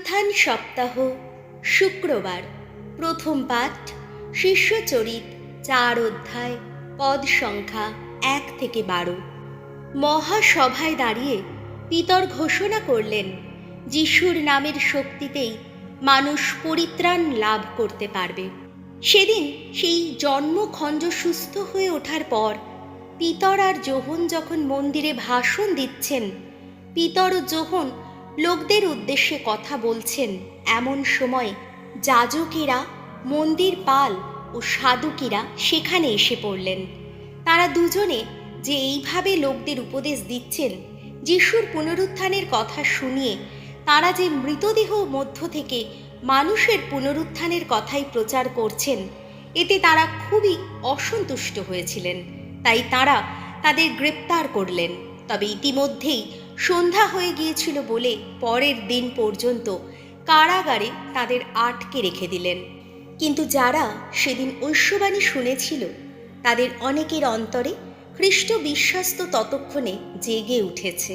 পুনরুত্থান সপ্তাহ শুক্রবার প্রথম পাঠ শিষ্যচরিত 4 অধ্যায় পদ সংখ্যা 1 থেকে 12। মহাসভায় দাঁড়িয়ে পিতর ঘোষণা করলেন, যিশুর নামের শক্তিতেই মানুষ পরিত্রাণ লাভ করতে পারবে। সেদিন সেই জন্মখঞ্জ সুস্থ হয়ে ওঠার পর পিতর আর যোহন যখন মন্দিরে ভাষণ দিচ্ছেন, পিতর ও যোহন লোকদের উদ্দেশ্যে কথা বলছেন, এমন সময় যাজকেরা, মন্দির পাল ও সাধুকিরা সেখানে এসে পড়লেন। তারা দুজনে যে এইভাবে লোকদের উপদেশ দিচ্ছেন, যিশুর পুনরুত্থানের কথা শুনিয়ে তারা যে মৃতদেহ মধ্য থেকে মানুষের পুনরুত্থানের কথাই প্রচার করছেন, এতে তারা খুবই অসন্তুষ্ট হয়েছিলেন। তাই তারা তাদের গ্রেপ্তার করলেন। তবে ইতিমধ্যেই সন্ধ্যা হয়ে গিয়েছিল বলে পরের দিন পর্যন্ত কারাগারে তাদের আটকে রেখে দিলেন। কিন্তু যারা সেদিন ঐশ্ববাণী শুনেছিল, তাদের অনেকের অন্তরে খ্রিস্ট বিশ্বাস তো ততক্ষণে জেগে উঠেছে।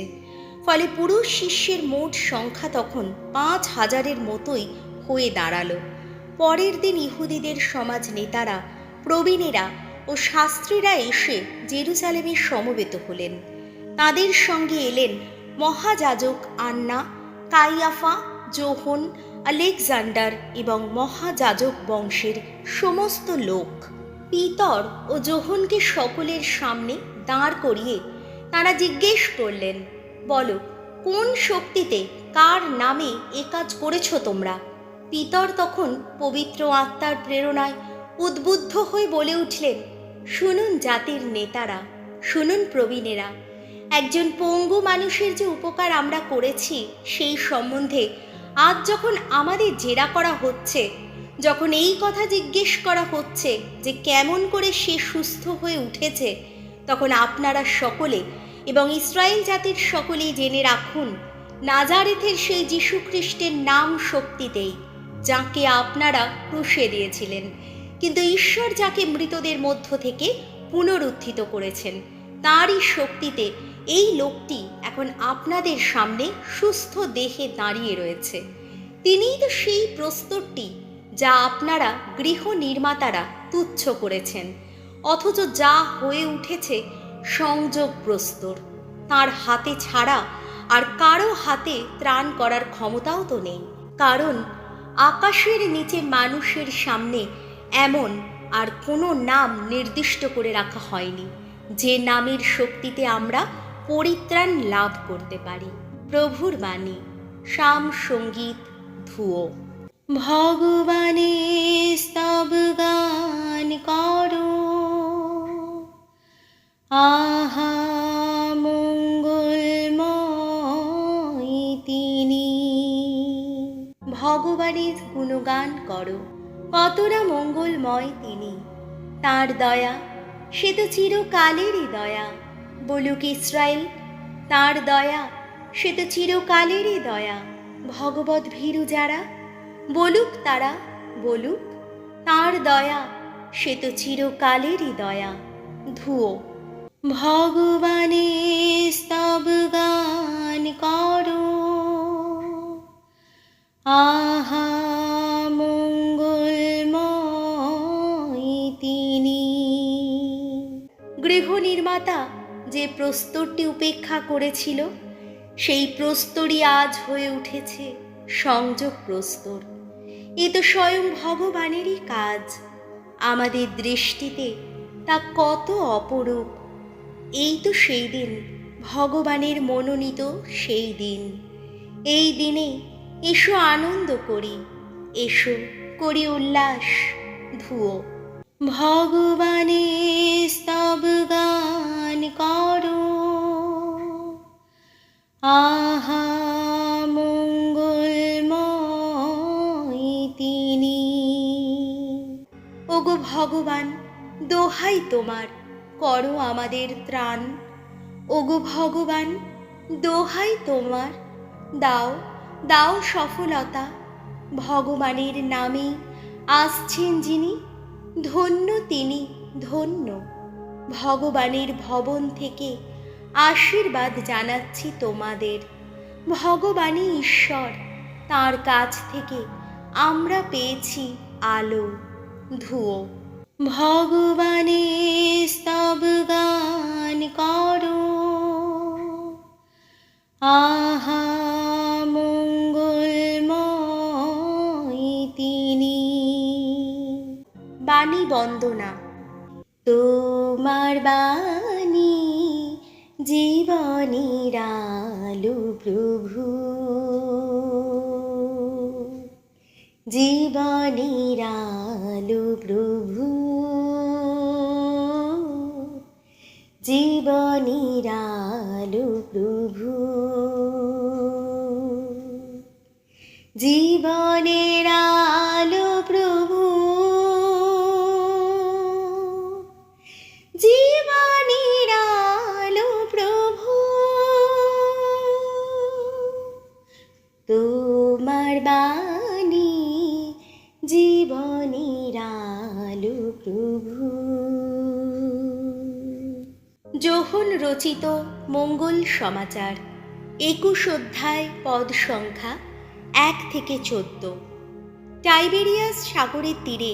ফলে পুরুষ শিষ্যের মোট সংখ্যা তখন 5,000-এর মতোই হয়ে দাঁড়ালো। পরের দিন ইহুদিদের সমাজ নেতারা, প্রবীণেরা ও শাস্ত্রীরা এসে জেরুজালেমে সমবেত হলেন। তাদের সঙ্গে এলেন মহাযাজক আন্না, কাইয়াফা, যোহন, আলেকজান্ডার এবং মহাযাজক বংশের সমস্ত লোক। পিতর ও যোহনকে সকলের সামনে দাঁড় করিয়ে তারা জিজ্ঞেস করলেন, বলো, কোন শক্তিতে, কার নামে এ কাজ করেছ তোমরা? পিতর তখন পবিত্র আত্মার প্রেরণায় উদ্বুদ্ধ হয়ে বলে উঠলেন, শুনুন জাতির নেতারা, শুনুন প্রবীণেরা, একজন পঙ্গু মানুষের যে উপকার আমরা করেছি সেই সম্বন্ধে আজ যখন আমাদের জেরা করা হচ্ছে, যখন এই কথা জিজ্ঞেস করা হচ্ছে যে কেমন করে সে সুস্থ হয়ে উঠেছে, তখন আপনারা সকলে এবং ইসরায়েল জাতির সকলেই জেনে রাখুন, নাজারেথের সেই যীশু খ্রিস্টের নাম শক্তিতেই, যাকে আপনারা ক্রুশে দিয়েছিলেন, কিন্তু ঈশ্বর যাকে মৃতদের মধ্য থেকে পুনরুত্থিত করেছেন, তাঁরই শক্তিতে এই লোকটি এখন আপনাদের সামনে সুস্থ দেহে দাঁড়িয়ে রয়েছে। তিনিই তো সেই প্রস্তরটি যা আপনারা গৃহ নির্মাতারা তুচ্ছ করেছেন, অথচ যা হয়ে উঠেছে সংযোগ প্রস্তর। তাঁর হাতে ছাড়া আর কারো হাতে ত্রাণ করার ক্ষমতাও তো নেই, কারণ আকাশের নিচে মানুষের সামনে এমন আর কোনো নাম নির্দিষ্ট করে রাখা হয়নি, যে নামের শক্তিতে আমরা পরিত্রাণ লাভ করতে পারি। প্রভুর বাণী। শাম সঙ্গীত ধুয়ো। ভগবানের স্তব গান করো, আহা মঙ্গলময় তিনি। ভগবানের গুণগান করো, কতটা মঙ্গলময় তিনি। তাঁর দয়া সে তো চিরকালেরই দয়া। বলুক ইসরায়েল, তাঁর দয়া সে তো চিরকালেরই দয়া। ভগবত ভীরু যারা, বলুক তারা, বলুক, তাঁর দয়া সে তো চিরকালেরই দয়া। ধুয়ো। ভগবানের স্তব গান করো, আহা মঙ্গলময় তিনি। গৃহ নির্মাতা যে প্রস্তরটি উপেক্ষা করেছিল, সেই প্রস্তরই আজ হয়ে উঠেছে সংযোগ প্রস্তর। এ তো স্বয়ং ভগবানেরই কাজ। আমাদের দৃষ্টিতে তা কত অপরূপ। এই তো সেই দিন, ভগবানের মনোনীত সেই দিন। এই দিনে এসো আনন্দ করি, এসো করি উল্লাস। ধুয়ো। ভগবানের স্তব গান করো, আহা মঙ্গলময় তিনি। ওগো ভগবান, দোহাই তোমার, করো আমাদের ত্রাণ। ওগো ভগবান, দোহাই তোমার, দাও, দাও সফলতা। ভগবানের নামে আসছেন যিনি, ধন্য তিনি, ধন্য। ভগবানের ভবন থেকে আশীর্বাদ জানাচ্ছি তোমাদের। ভগবানই ঈশ্বর, তার কাছ থেকে আমরা পেয়েছি আলো, ধুয়ো। ভগবানের স্তব গান করো, আহা মঙ্গলময় তিনি। বাণী বন্দনা। তোমার বাণী জীবনের আলো প্রভু, জীবনের আলো প্রভু, জীবনের আলো প্রভু, জীবনের আলো প্রভু, জীবনের আলো প্রভু। তোমার বাণী জীবনের আলো প্রভু। যোহন রচিত মঙ্গল সমাচার, 21 অধ্যায়, পদ সংখ্যা 1 থেকে 14। টাইবেরিয়াস সাগরের তীরে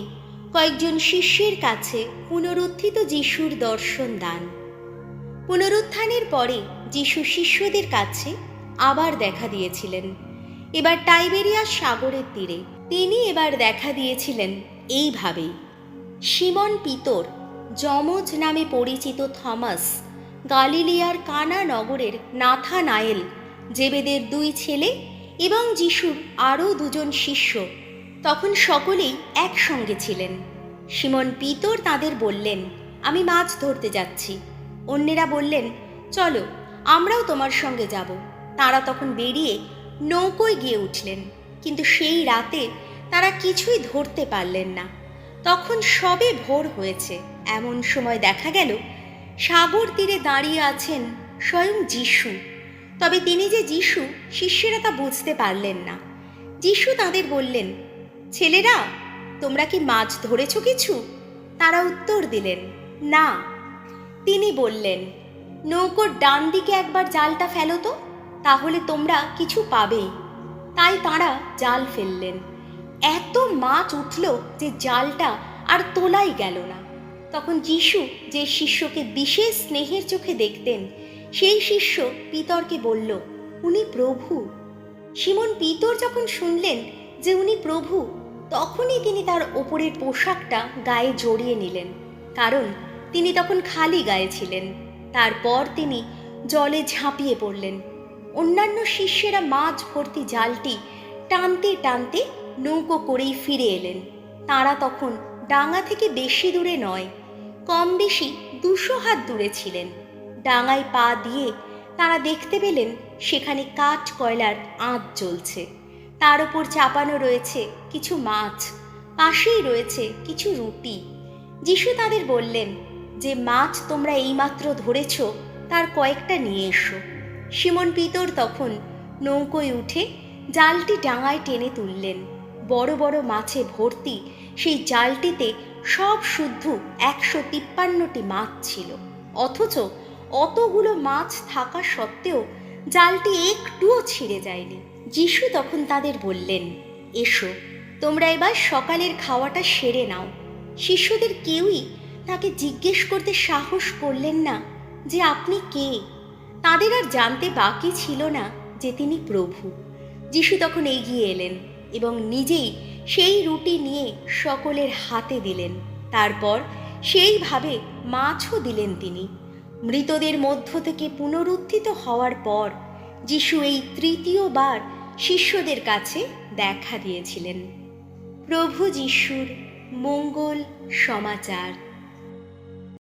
কয়েকজন শিষ্যের কাছে পুনরুত্থিত যিশুর দর্শন দান। পুনরুত্থানের পরে যিশু শিষ্যদের কাছে আবার দেখা দিয়েছিলেন। এবার টাইবেরিয়াস সাগরের তীরে তিনি এবার দেখা দিয়েছিলেন এইভাবেই। সিমন পিতর, যমজ নামে পরিচিত থমাস, গালিলিয়ার কানা নগরের নাথানায়েল, জেবেদের 2 ছেলে এবং যিশুর আরও 2জন শিষ্য তখন সকলেই একসঙ্গে ছিলেন। সিমন পিতর তাদের বললেন, আমি মাছ ধরতে যাচ্ছি। অন্যেরা বললেন, চলো আমরাও তোমার সঙ্গে যাব। তারা তখন বেরিয়ে নৌকোয় গিয়ে উঠলেন, কিন্তু সেই রাতে তারা কিছুই ধরতে পারলেন না। তখন সবে ভোর হয়েছে। এমন সময় দেখা গেল সাগর তীরে দাঁড়িয়ে আছেন স্বয়ং যিশু। তবে তিনি যে যিশু শিষ্যেরা তা বুঝতে পারলেন না। যিশু তাদের বললেন, ছেলেরা, তোমরা কি মাছ ধরেছ কিছু? তারা উত্তর দিলেন, না। তিনি বললেন, নৌকোর ডান দিকে একবার জালটা ফেলো তো, তাহলে তোমরা কিছু পাবেই। তাই তাঁরা জাল ফেললেন। এত মাছ উঠল যে জালটা আর তোলাই গেল না। তখন যিশু যে শিষ্যকে বিশেষ স্নেহের চোখে দেখতেন, সেই শিষ্য পিতরকে বলল, উনি প্রভু। সিমন পিতর যখন শুনলেন যে উনি প্রভু, তখনই তিনি তার ওপরের পোশাকটা গায়ে জড়িয়ে নিলেন, কারণ তিনি তখন খালি গায়ে ছিলেন। তারপর তিনি জলে ঝাঁপিয়ে পড়লেন। অন্যান্য শিষ্যেরা মাছ ভর্তি জালটি টানতে টানতে নৌকো করেই ফিরে এলেন। তারা তখন ডাঙা থেকে বেশি দূরে নয়, কম বেশি 200 হাত দূরে ছিলেন। ডাঙায় পা দিয়ে তারা দেখতে পেলেন সেখানে কাঠ কয়লার আঁচ জ্বলছে। তার উপর চাপানো রয়েছে কিছু মাছ, পাশেই রয়েছে কিছু রুটি। যিশু তাদের বললেন, যে মাছ তোমরা এইমাত্র ধরেছ তার কয়েকটা নিয়ে এসো। সিমন পিতর তখন নৌকোয় উঠে জালটি ডাঙায় টেনে তুললেন। বড় বড় মাছে ভর্তি সেই জালটিতে সব শুদ্ধ 153টি মাছ ছিল। অথচ অতগুলো মাছ থাকা সত্ত্বেও জালটি একটুও ছিঁড়ে যায়নি। যিশু তখন তাদের বললেন, এসো, তোমরা এবার সকালের খাওয়াটা সেরে নাও। শিষ্যদের কেউই তাকে জিজ্ঞেস করতে সাহস করলেন না যে আপনি কে। তাদের আর জানতে বাকি ছিল না যে তিনি প্রভু। যিশু তখন এগিয়ে এলেন এবং নিজেই সেই রুটি নিয়ে সকলের হাতে দিলেন। তারপর সেইভাবে মাছও দিলেন তিনি। মৃতদের মধ্য থেকে পুনরুত্থিত হওয়ার পর যিশু এই 3য়বার শিষ্যদের কাছে দেখা দিয়েছিলেন। প্রভু যিশুর মঙ্গল সমাচার।